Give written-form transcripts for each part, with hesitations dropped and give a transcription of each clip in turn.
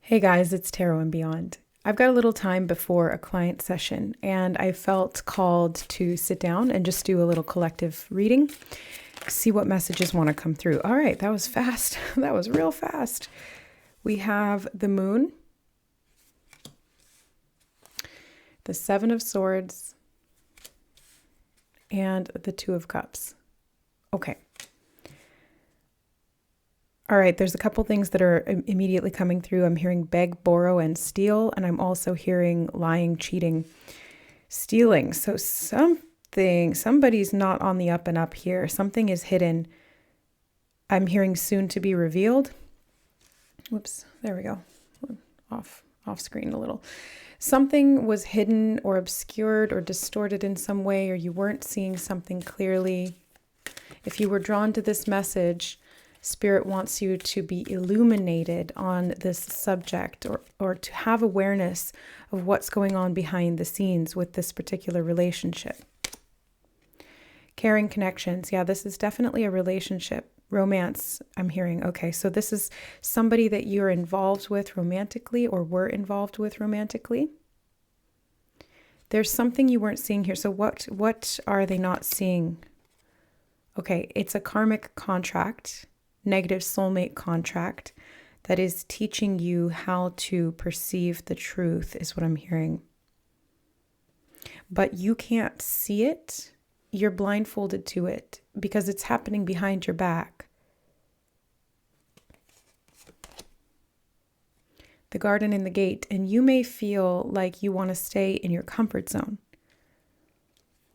Hey guys, it's Tarot and Beyond. I've got a little time before a client session and I felt called to sit down and just do a little collective reading, see what messages want to come through. All right, that was fast. That was real fast. We have the Moon, the Seven of Swords, and the Two of Cups. Okay. All right, there's a couple things that are immediately coming through. I'm hearing beg, borrow, and steal, and I'm also hearing lying, cheating, stealing. So somebody's not on the up and up here. Something is hidden. I'm hearing soon to be revealed. Whoops, there we go. Off screen a little. Something was hidden or obscured or distorted in some way, or you weren't seeing something clearly. If you were drawn to this message, Spirit wants you to be illuminated on this subject or to have awareness of what's going on behind the scenes with this particular relationship. Caring connections. Yeah, this is definitely a relationship. Romance, I'm hearing. Okay, so this is somebody that you're involved with romantically or were involved with romantically. There's something you weren't seeing here. So what are they not seeing? Okay, it's a karmic contract. Negative soulmate contract that is teaching you how to perceive the truth is what I'm hearing. But you can't see it. You're blindfolded to it because it's happening behind your back. The garden and the gate, and you may feel like you want to stay in your comfort zone.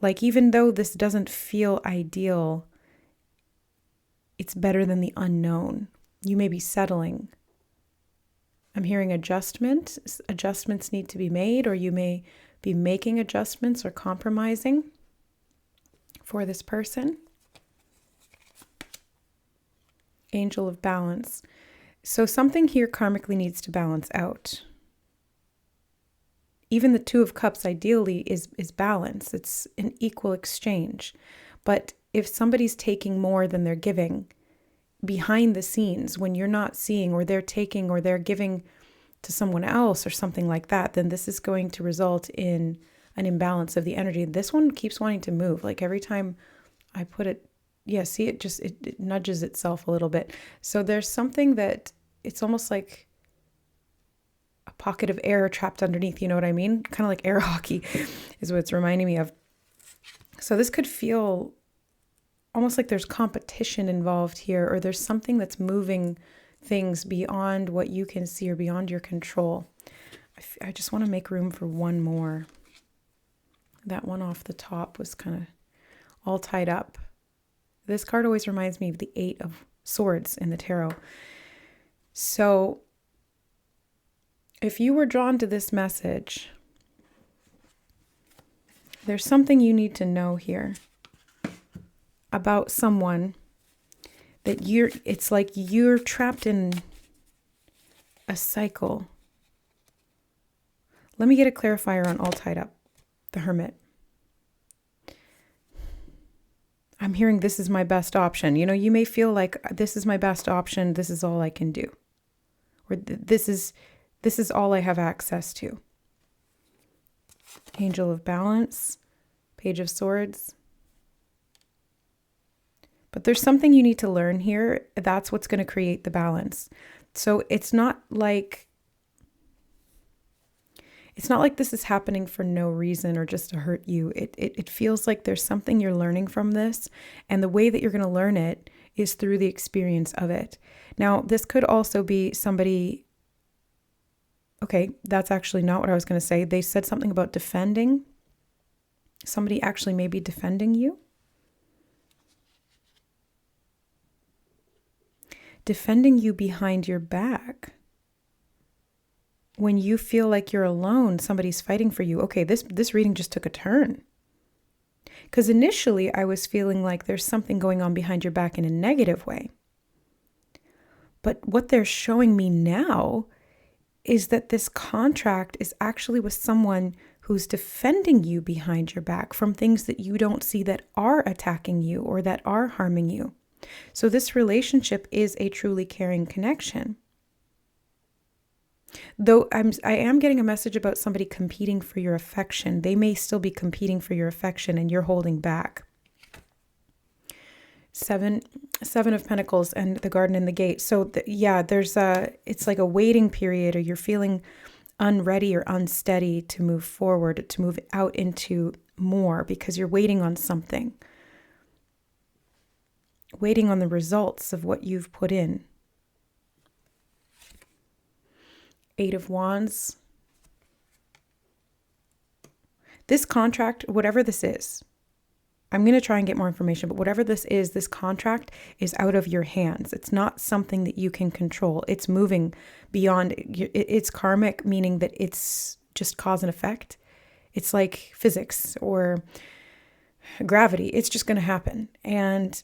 Like even though this doesn't feel ideal, it's better than the unknown. You may be settling. I'm hearing adjustment. Adjustments need to be made, or you may be making adjustments or compromising for this person. Angel of balance. So something here karmically needs to balance out. Even the Two of Cups ideally is balance. It's an equal exchange. But if somebody's taking more than they're giving behind the scenes, when you're not seeing, or they're taking or they're giving to someone else or something like that, then this is going to result in an imbalance of the energy. This one keeps wanting to move. Like every time I put it, yeah, see, it nudges itself a little bit. So there's something that it's almost like a pocket of air trapped underneath. You know what I mean? Kind of like air hockey is what it's reminding me of. So this could feel almost like there's competition involved here, or there's something that's moving things beyond what you can see or beyond your control. I just want to make room for one more. That one off the top was kind of all tied up. This card always reminds me of the Eight of Swords in the tarot. So if you were drawn to this message, there's something you need to know here about someone that it's like you're trapped in a cycle. Let me get a clarifier on all tied up. The Hermit. I'm hearing this is my best option. You know, you may feel like this is my best option. This is all I can do. Or this is all I have access to. Angel of balance. Page of Swords. But there's something you need to learn here. That's what's going to create the balance. So it's not like this is happening for no reason or just to hurt you. It feels like there's something you're learning from this. And the way that you're going to learn it is through the experience of it. Now, this could also be somebody. Okay, that's actually not what I was going to say. They said something about defending. Somebody actually may be defending you. Defending you behind your back. When you feel like you're alone, somebody's fighting for you. Okay, this reading just took a turn. Because initially I was feeling like there's something going on behind your back in a negative way. But what they're showing me now is that this contract is actually with someone who's defending you behind your back from things that you don't see that are attacking you or that are harming you. So this relationship is a truly caring connection. Though I am getting a message about somebody competing for your affection. They may still be competing for your affection and you're holding back. Seven of Pentacles and the Garden and the Gate. So there's it's like a waiting period, or you're feeling unready or unsteady to move forward, to move out into more, because you're waiting on something. Waiting on the results of what you've put in. 8 of Wands. This contract, whatever this is, I'm going to try and get more information, but whatever this is, this contract is out of your hands. It's not something that you can control. It's moving beyond, it's karmic, meaning that it's just cause and effect. It's like physics or gravity. It's just going to happen. And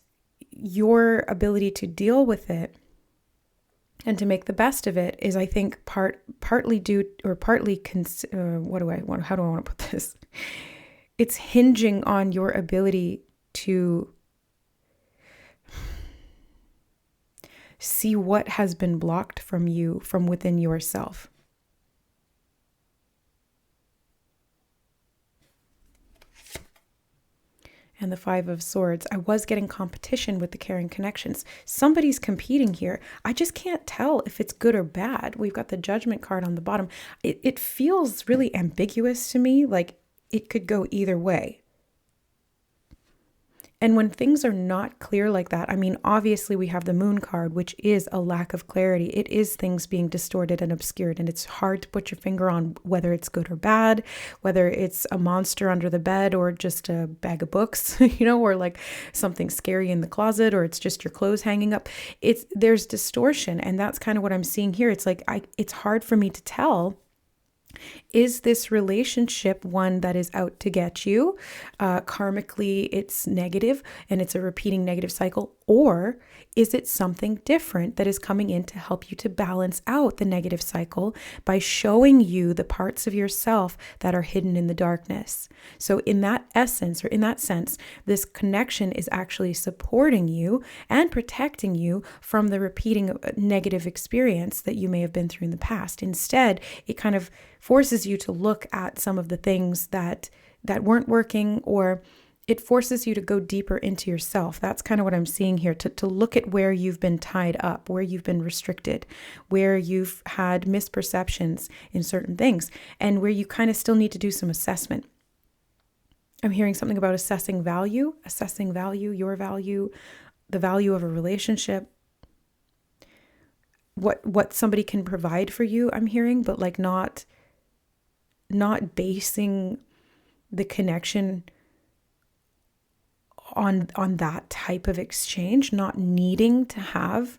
your ability to deal with it and to make the best of it is, I think, partly due, or partly, how do I want to put this? It's hinging on your ability to see what has been blocked from you from within yourself. And the 5 of Swords. I was getting competition with the caring connections. Somebody's competing here. I just can't tell if it's good or bad. We've got the Judgment card on the bottom. It feels really ambiguous to me, like it could go either way. And when things are not clear like that, I mean, obviously we have the Moon card, which is a lack of clarity. It is things being distorted and obscured, and it's hard to put your finger on whether it's good or bad, whether it's a monster under the bed or just a bag of books, or like something scary in the closet, or it's just your clothes hanging up. There's distortion, and that's kind of what I'm seeing here. It's like it's hard for me to tell. Is this relationship one that is out to get you? Karmically, it's negative and it's a repeating negative cycle. Or is it something different that is coming in to help you to balance out the negative cycle by showing you the parts of yourself that are hidden in the darkness? So in that essence, or in that sense, this connection is actually supporting you and protecting you from the repeating negative experience that you may have been through in the past. Instead, it kind of forces you to look at some of the things that weren't working, or it forces you to go deeper into yourself. That's kind of what I'm seeing here, to look at where you've been tied up, where you've been restricted, where you've had misperceptions in certain things, and where you kind of still need to do some assessment. I'm hearing something about assessing value, your value, the value of a relationship, what somebody can provide for you, I'm hearing, but like not basing the connection on that type of exchange, not needing to have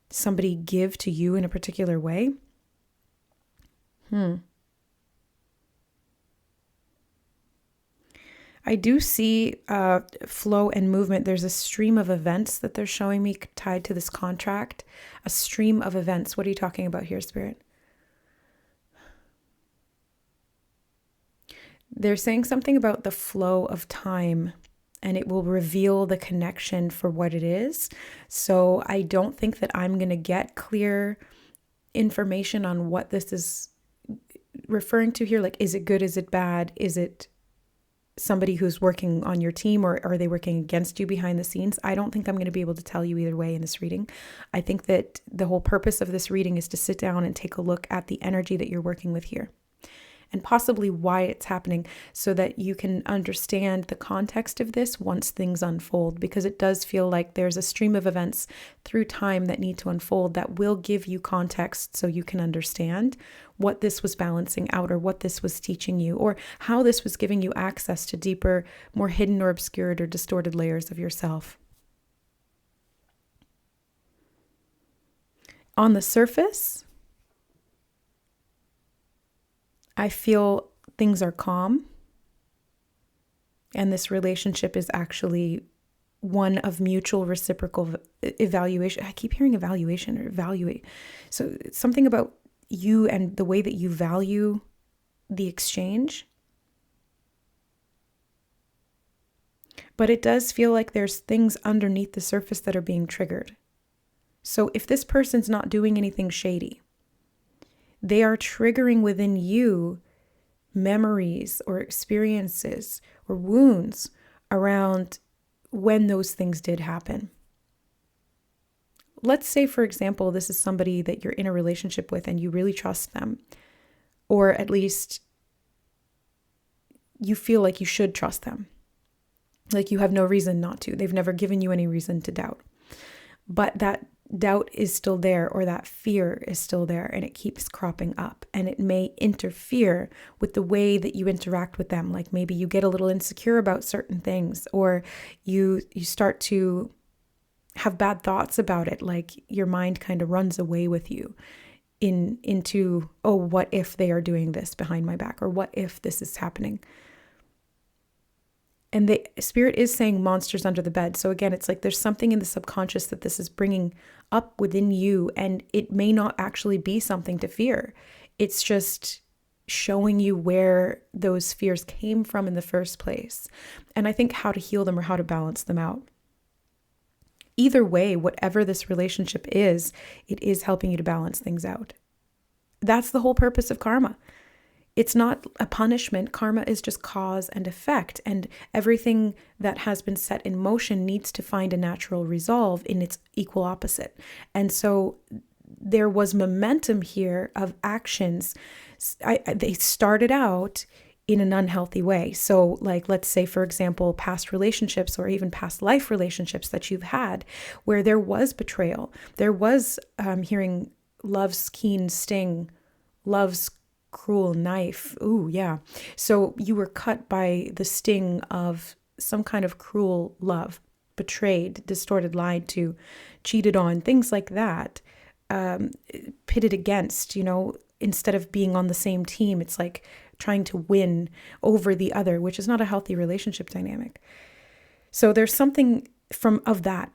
somebody give to you in a particular way. I do see flow and movement. There's a stream of events that they're showing me tied to this contract. A stream of events. What are you talking about here, Spirit? They're saying something about the flow of time, and it will reveal the connection for what it is. So I don't think that I'm going to get clear information on what this is referring to here. Like, is it good? Is it bad? Is it somebody who's working on your team, or are they working against you behind the scenes? I don't think I'm going to be able to tell you either way in this reading. I think that the whole purpose of this reading is to sit down and take a look at the energy that you're working with here, and possibly why it's happening, so that you can understand the context of this once things unfold, because it does feel like there's a stream of events through time that need to unfold that will give you context so you can understand what this was balancing out, or what this was teaching you, or how this was giving you access to deeper, more hidden or obscured or distorted layers of yourself. On the surface, I feel things are calm, and this relationship is actually one of mutual reciprocal evaluation. I keep hearing evaluation or evaluate. So something about you and the way that you value the exchange. But it does feel like there's things underneath the surface that are being triggered. So if this person's not doing anything shady, they are triggering within you memories or experiences or wounds around when those things did happen. Let's say, for example, this is somebody that you're in a relationship with and you really trust them, or at least you feel like you should trust them. Like you have no reason not to. They've never given you any reason to doubt. But that doubt is still there, or that fear is still there, and it keeps cropping up, and it may interfere with the way that you interact with them. Like maybe you get a little insecure about certain things, or you start to have bad thoughts about it. Like your mind kind of runs away with you into, oh, what if they are doing this behind my back? Or what if this is happening? And the spirit is saying monsters under the bed. So again, it's like there's something in the subconscious that this is bringing up within you, and it may not actually be something to fear. It's just showing you where those fears came from in the first place. And I think how to heal them or how to balance them out. Either way, whatever this relationship is, it is helping you to balance things out. That's the whole purpose of karma. It's not a punishment. Karma is just cause and effect. And everything that has been set in motion needs to find a natural resolve in its equal opposite. And so there was momentum here of actions. They started out in an unhealthy way. So like, let's say, for example, past relationships or even past life relationships that you've had where there was betrayal. There was hearing love's keen sting, love's cruel knife. Ooh, yeah. So you were cut by the sting of some kind of cruel love, betrayed, distorted, lied to, cheated on, things like that, pitted against, instead of being on the same team, it's like trying to win over the other, which is not a healthy relationship dynamic. So there's something of that.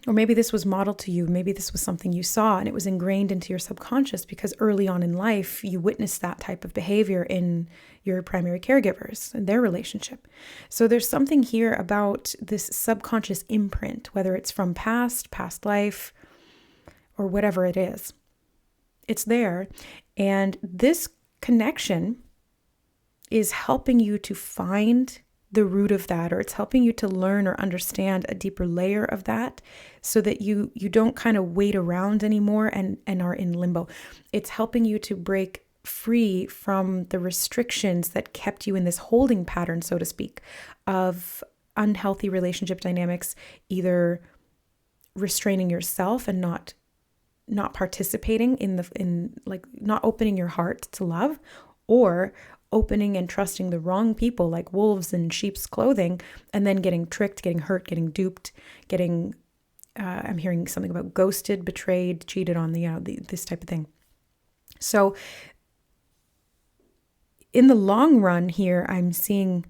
Or maybe this was modeled to you. Maybe this was something you saw and it was ingrained into your subconscious because early on in life, you witnessed that type of behavior in your primary caregivers and their relationship. So there's something here about this subconscious imprint, whether it's from past life, or whatever it is. It's there. And this connection is helping you to find the root of that, or it's helping you to learn or understand a deeper layer of that so that you don't kind of wait around anymore and are in limbo. It's helping you to break free from the restrictions that kept you in this holding pattern, so to speak, of unhealthy relationship dynamics, either restraining yourself and not participating in like not opening your heart to love, or opening and trusting the wrong people like wolves in sheep's clothing, and then getting tricked, getting hurt, getting duped, getting, I'm hearing something about ghosted, betrayed, cheated on, this type of thing. So in the long run here, I'm seeing,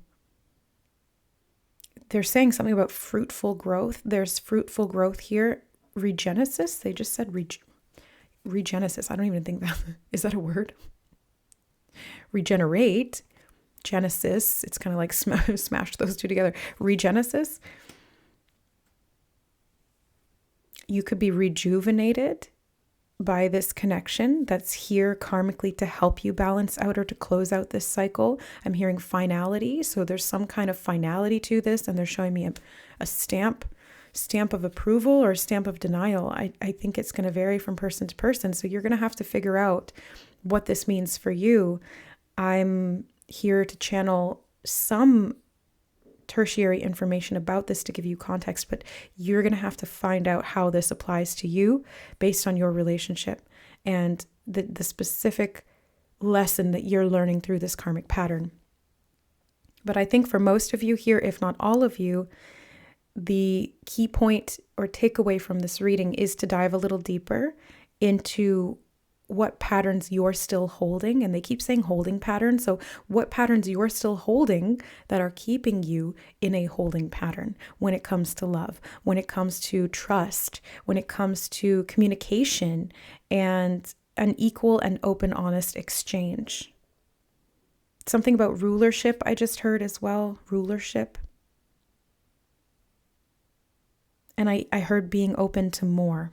they're saying something about fruitful growth. There's fruitful growth here. Regenesis, they just said Regenesis. I don't even think that, is that a word? Regenerate, Genesis, it's kind of like smash those two together. Regenesis. You could be rejuvenated by this connection that's here karmically to help you balance out or to close out this cycle. I'm hearing finality. So there's some kind of finality to this, and they're showing me a stamp of approval or stamp of denial. I think it's going to vary from person to person. So you're going to have to figure out what this means for you. I'm here to channel some tertiary information about this to give you context, but you're going to have to find out how this applies to you based on your relationship and the specific lesson that you're learning through this karmic pattern. But I think for most of you here, if not all of you, the key point or takeaway from this reading is to dive a little deeper into what patterns you're still holding. And they keep saying holding patterns. So what patterns you're still holding that are keeping you in a holding pattern when it comes to love, when it comes to trust, when it comes to communication and an equal and open, honest exchange. Something about rulership I just heard as well, rulership. And I heard being open to more,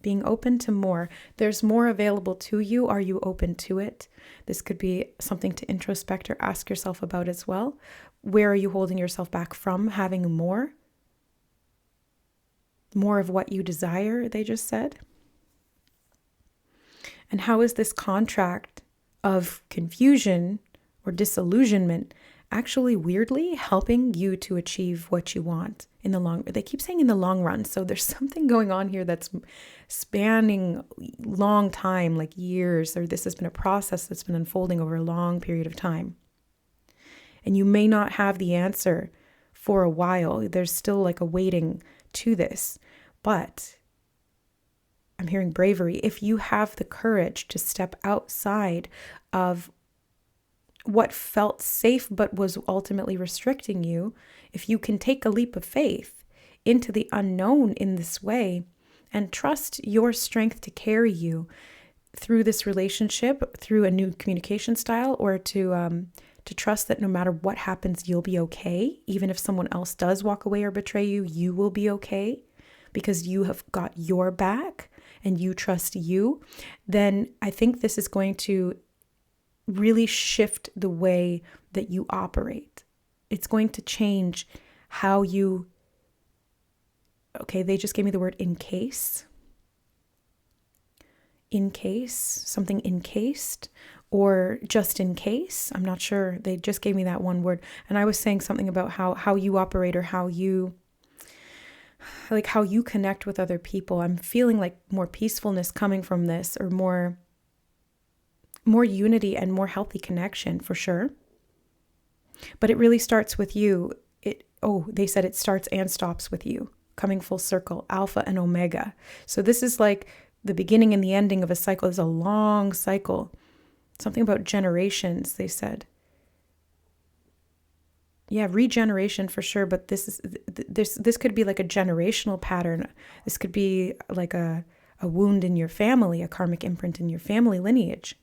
being open to more. There's more available to you. Are you open to it? This could be something to introspect or ask yourself about as well. Where are you holding yourself back from having more? More of what you desire, they just said. And how is this contract of confusion or disillusionment actually weirdly helping you to achieve what you want in the long, they keep saying in the long run. So there's something going on here that's spanning long time, like years, or this has been a process that's been unfolding over a long period of time. And you may not have the answer for a while. There's still like a waiting to this, but I'm hearing bravery. If you have the courage to step outside of what felt safe but was ultimately restricting you, if you can take a leap of faith into the unknown in this way and trust your strength to carry you through this relationship, through a new communication style, or to trust that no matter what happens, you'll be okay. Even if someone else does walk away or betray you, you will be okay because you have got your back and you trust you. Then I think this is going to really shift the way that you operate. It's going to change how you, okay, they just gave me the word encase, something encased, or just in case. I'm not sure. They just gave me that one word. And I was saying something about how you operate, or how you connect with other people. I'm feeling like more peacefulness coming from this, or more unity and more healthy connection for sure. But it really starts with you. They said it starts and stops with you, coming full circle, Alpha and Omega. So this is like the beginning and the ending of a cycle. It's a long cycle. Something about generations, they said. Yeah, regeneration for sure, but this could be like a generational pattern. This could be like a wound in your family, a karmic imprint in your family lineage.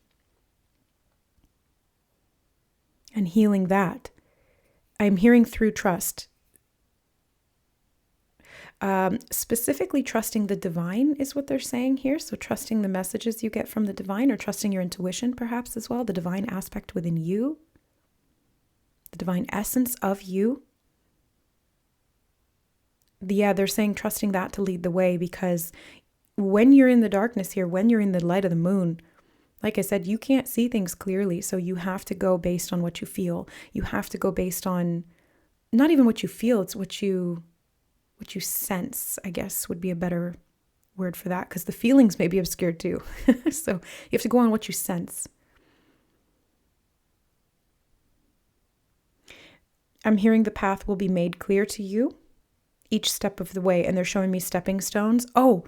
And healing that. I'm hearing through trust. Specifically trusting the divine is what they're saying here. So trusting the messages you get from the divine, or trusting your intuition perhaps as well, the divine aspect within you, the divine essence of you. They're saying trusting that to lead the way, because when you're in the darkness here, when you're in the light of the moon, like I said, you can't see things clearly. So you have to go based on what you feel. You have to go based on not even what you feel, it's what you sense, I guess would be a better word for that, because the feelings may be obscured too. So you have to go on what you sense. I'm hearing the path will be made clear to you each step of the way, and they're showing me stepping stones. Oh,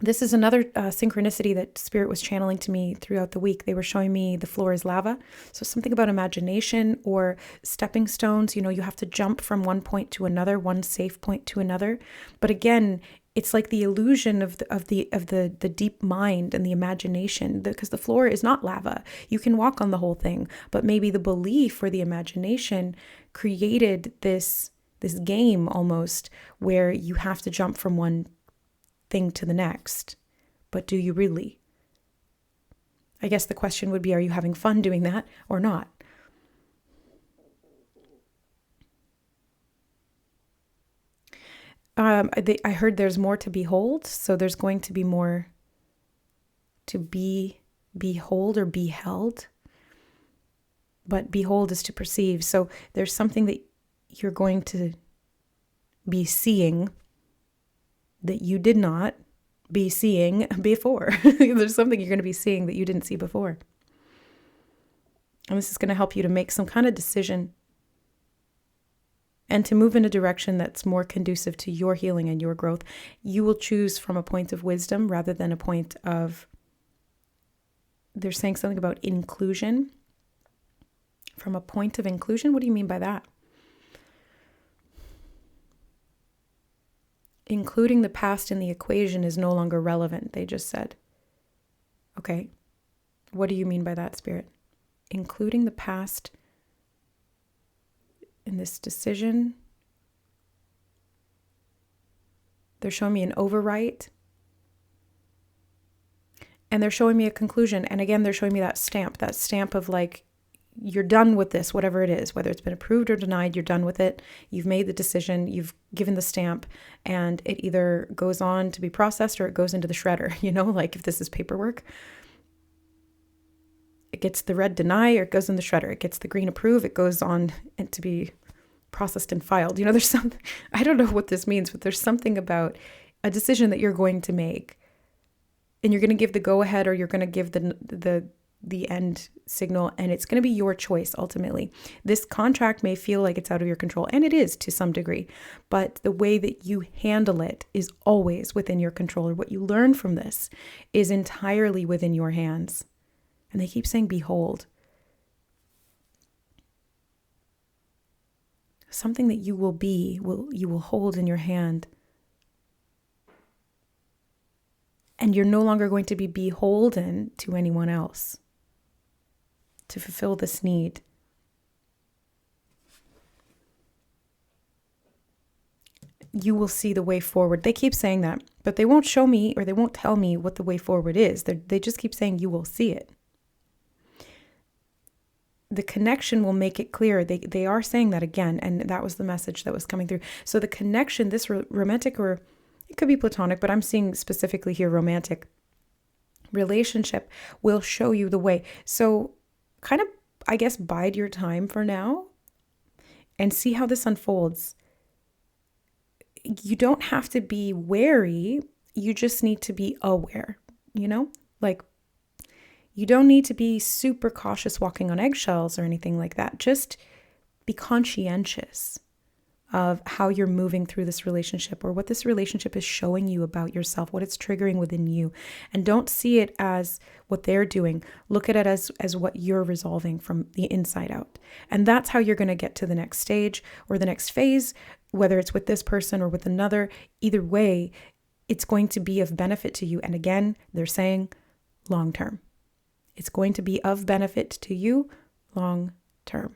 this is another synchronicity that Spirit was channeling to me throughout the week. They were showing me the floor is lava. So something about imagination or stepping stones. You have to jump from one point to another, one safe point to another. But again, it's like the illusion of the deep mind and the imagination, because the floor is not lava. You can walk on the whole thing, but maybe the belief or the imagination created this game almost, where you have to jump from one thing to the next. But do you really? I guess the question would be, are you having fun doing that or not? I heard there's more to behold, so there's going to be more to behold or be held. But behold is to perceive. So there's something that you're going to be seeing that you did not be seeing before. There's something you're going to be seeing that you didn't see before. And this is going to help you to make some kind of decision and to move in a direction that's more conducive to your healing and your growth. You will choose from a point of wisdom rather than a point of, they're saying something about inclusion. From a point of inclusion? What do you mean by that? Including the past in the equation is no longer relevant, they just said. Okay. What do you mean by that, Spirit? Including the past in this decision. They're showing me an overwrite. and they're showing me a conclusion. And again, they're showing me that stamp of like, you're done with this, whatever it is, whether it's been approved or denied, you're done with it. You've made the decision, you've given the stamp, and it either goes on to be processed or it goes into the shredder, like if this is paperwork, it gets the red deny or it goes in the shredder. It gets the green approve, it goes on and to be processed and filed. There's something, I don't know what this means, but there's something about a decision that you're going to make, and you're going to give the go ahead, or you're going to give the end signal, and it's going to be your choice ultimately. This contract may feel like it's out of your control, and it is to some degree, but the way that you handle it is always within your control, or what you learn from this is entirely within your hands. And they keep saying, behold. Something that you will be, you will hold in your hand. And you're no longer going to be beholden to anyone else to fulfill this need. You will see the way forward. They keep saying that, but they won't show me, or they won't tell me what the way forward is. They just keep saying you will see it. The connection will make it clear. They are saying that again, and that was the message that was coming through. So the connection, this romantic, or it could be platonic, but I'm seeing specifically here romantic relationship, will show you the way. So kind of, I guess, bide your time for now and see how this unfolds. You don't have to be wary. You just need to be aware, like, you don't need to be super cautious walking on eggshells or anything like that. Just be conscientious of how you're moving through this relationship, or what this relationship is showing you about yourself, what it's triggering within you. And don't see it as what they're doing. Look at it as what you're resolving from the inside out. And that's how you're going to get to the next stage or the next phase, whether it's with this person or with another. Either way, it's going to be of benefit to you. And again, they're saying long term. It's going to be of benefit to you long term.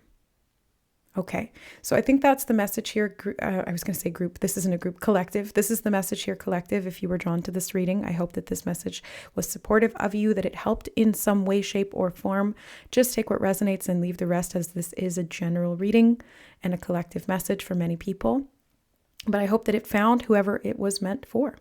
Okay, so I think that's the message here. I was going to say group. This isn't a group, collective. This is the message here, collective. If you were drawn to this reading, I hope that this message was supportive of you, that it helped in some way, shape, or form. Just take what resonates and leave the rest, as this is a general reading and a collective message for many people. But I hope that it found whoever it was meant for.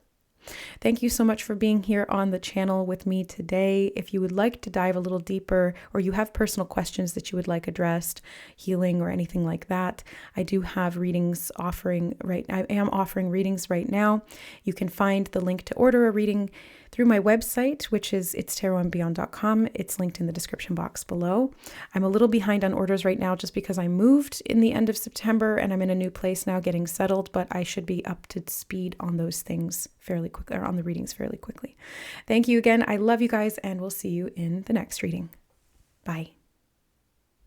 Thank you so much for being here on the channel with me today. If you would like to dive a little deeper, or you have personal questions that you would like addressed, healing or anything like that, I do have readings offering I am offering readings right now. You can find the link to order a reading through my website, which is itstarotandbeyond.com. It's linked in the description box below. I'm a little behind on orders right now just because I moved in the end of September and I'm in a new place now getting settled, but I should be up to speed on those things fairly quickly, or on the readings fairly quickly. Thank you again. I love you guys, and we'll see you in the next reading. Bye.